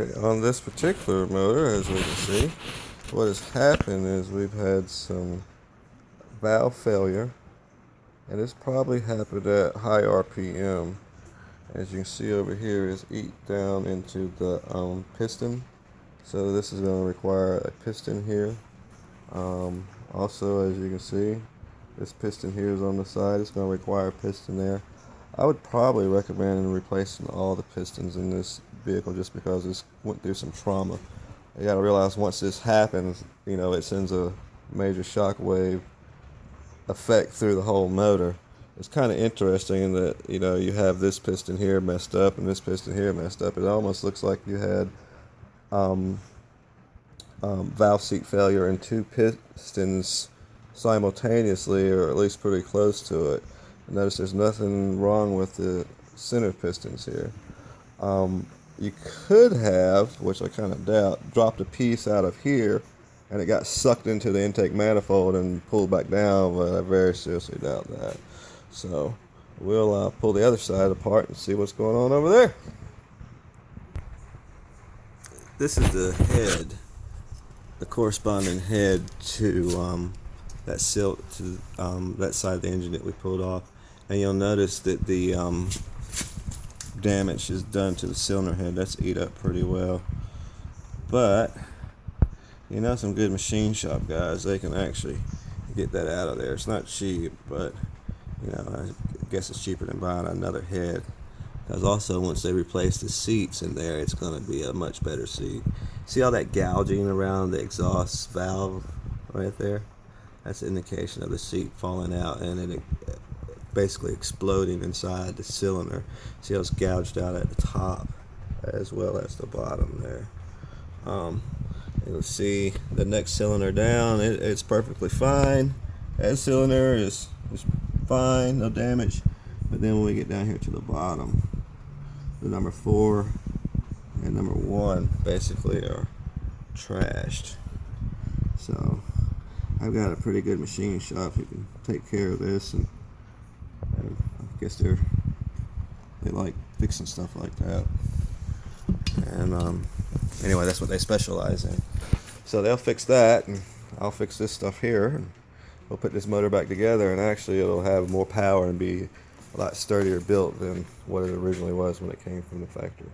Okay, on this particular motor, as we can see, what has happened is we've had some valve failure, and it's probably happened at high RPM. As you can see over here is eat down into the piston, so this is going to require a piston here. Also, as you can see, this piston here is on the side. It's going to require a piston there. I would probably recommend replacing all the pistons in this vehicle just because this went through some trauma. You got to realize once this happens, it sends a major shock wave effect through the whole motor. It's kind of interesting that you have this piston here messed up and this piston here messed up. It almost looks like you had valve seat failure in two pistons simultaneously, or at least pretty close to it. Notice there's nothing wrong with the center pistons here. You could have, which I kind of doubt, dropped a piece out of here and it got sucked into the intake manifold and pulled back down, but I very seriously doubt that. So we'll pull the other side apart and see what's going on over there. This is the head, the corresponding head to that side of the engine that we pulled off, and you'll notice that the damage is done to the cylinder head. That's eat up pretty well, but some good machine shop guys, they can actually get that out of there. It's not cheap, but I guess it's cheaper than buying another head, because also once they replace the seats in there, it's going to be a much better seat. See all that gouging around the exhaust valve right there? That's an indication of the seat falling out and it basically exploding inside the cylinder. See how it's gouged out at the top as well as the bottom there. You'll see the next cylinder down, it's perfectly fine. That cylinder is fine, no damage. But then when we get down here to the bottom, the number 4 and number 1 basically are trashed. So I've got a pretty good machine shop who can take care of this, and I guess they like fixing stuff like that. And anyway, that's what they specialize in. So they'll fix that, and I'll fix this stuff here, and we'll put this motor back together, and actually it'll have more power and be a lot sturdier built than what it originally was when it came from the factory.